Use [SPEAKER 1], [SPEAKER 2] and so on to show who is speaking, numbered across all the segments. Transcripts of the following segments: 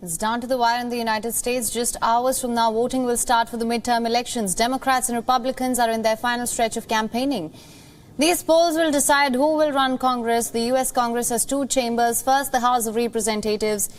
[SPEAKER 1] It's down to the wire in the United States. Just hours from now, voting will start for the midterm elections. Democrats and Republicans are in their final stretch of campaigning. These polls will decide who will run Congress. The U.S. Congress has two chambers. First, the House of Representatives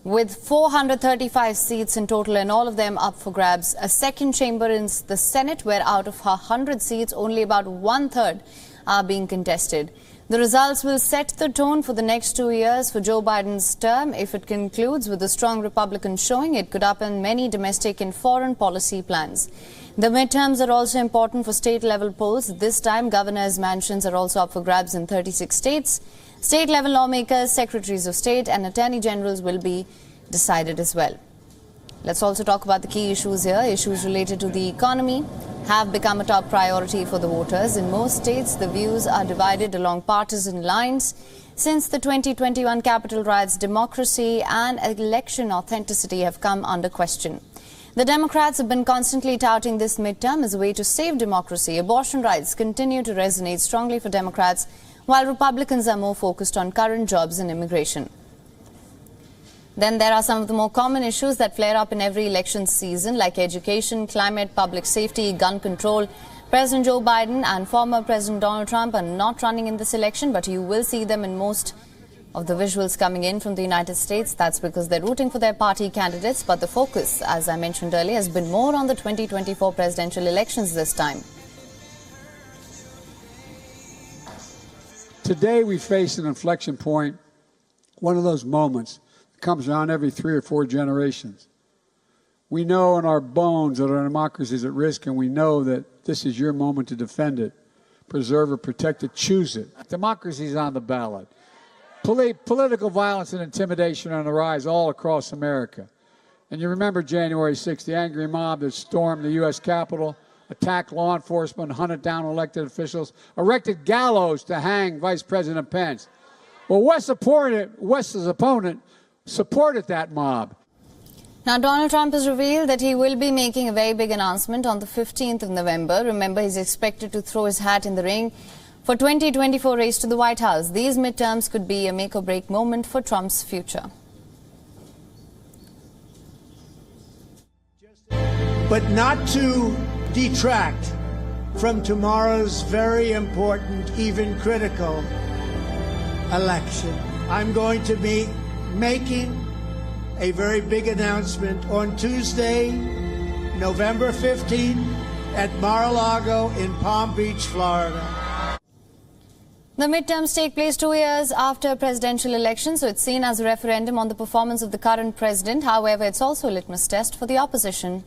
[SPEAKER 1] with 435 seats in total, and all of them up for grabs. A second chamber is the Senate, where out of 100 seats, only about one-third are being contested. The results will set the tone for the next 2 years for Joe Biden's term. If it concludes with a strong Republican showing, it could upend many domestic and foreign policy plans. The midterms are also important for state-level polls. This time, governors' mansions are also up for grabs in 36 states. State-level lawmakers, secretaries of state and attorney generals will be decided as well. Let's also talk about the key issues here. Issues related to the economy have become a top priority for the voters. In most states, the views are divided along partisan lines. Since the 2021 Capitol riots, democracy and election authenticity have come under question. The Democrats have been constantly touting this midterm as a way to save democracy. Abortion rights continue to resonate strongly for Democrats, while Republicans are more focused on current jobs and immigration. Then there are some of the more common issues that flare up in every election season, like education, climate, public safety, gun control. President Joe Biden and former President Donald Trump are not running in this election, but you will see them in most of the visuals coming in from the United States. That's because they're rooting for their party candidates, but the focus, as I mentioned earlier, has been more on the 2024 presidential elections this time.
[SPEAKER 2] Today we face an inflection point, one of those moments comes around every 3 or 4 generations. We know in our bones that our democracy is at risk, and we know that this is your moment to defend it, preserve it, protect it, choose it. Democracy is on the ballot. Political violence and intimidation are on the rise all across America. And you remember January 6th, the angry mob that stormed the U.S. Capitol, attacked law enforcement, hunted down elected officials, erected gallows to hang Vice President Pence. Well, West's opponent supported that mob.
[SPEAKER 1] Now, Donald Trump has revealed that he will be making a very big announcement on the 15th of November. Remember, he's expected to throw his hat in the ring for 2024 race to the White House. These midterms could be a make-or-break moment for Trump's future.
[SPEAKER 3] But not to detract from tomorrow's very important, even critical election. I'm going to be making a very big announcement on Tuesday, November 15th at Mar-a-Lago in Palm Beach, Florida.
[SPEAKER 1] The midterms take place 2 years after a presidential election, so it's seen as a referendum on the performance of the current president. However, it's also a litmus test for the opposition.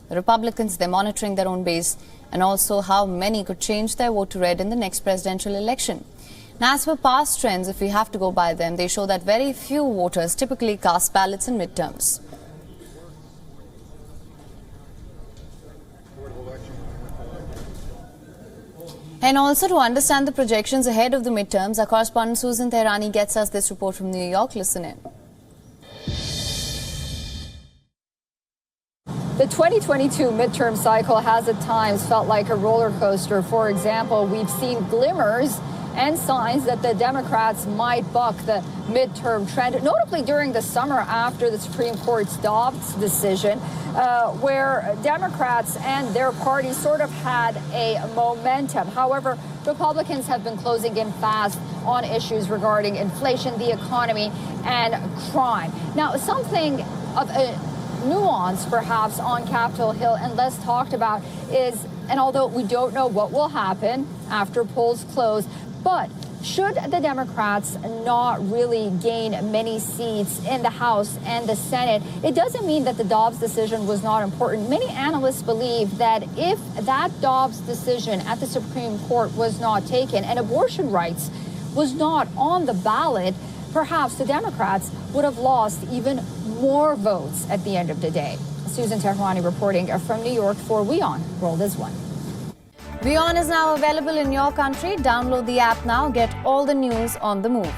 [SPEAKER 1] The Republicans, they're monitoring their own base and also how many could change their vote to red in the next presidential election. Now, as for past trends, if we have to go by them, they show that very few voters typically cast ballots in midterms. And also to understand the projections ahead of the midterms, our correspondent Susan Tehrani gets us this report from New York. Listen in.
[SPEAKER 4] The 2022 midterm cycle has at times felt like a roller coaster. For example, we've seen glimmers and signs that the Democrats might buck the midterm trend, notably during the summer after the Supreme Court's Dobbs decision, where Democrats and their party sort of had a momentum. However, Republicans have been closing in fast on issues regarding inflation, the economy, and crime. Now, something of a nuance, perhaps, on Capitol Hill and less talked about is, and although we don't know what will happen after polls close, but should the Democrats not really gain many seats in the House and the Senate, it doesn't mean that the Dobbs decision was not important. Many analysts believe that if that Dobbs decision at the Supreme Court was not taken and abortion rights was not on the ballot, perhaps the Democrats would have lost even more votes at the end of the day. Susan Tehrani reporting from New York for WION World is One.
[SPEAKER 1] WION is now available in your country. Download the app now. Get all the news on the move.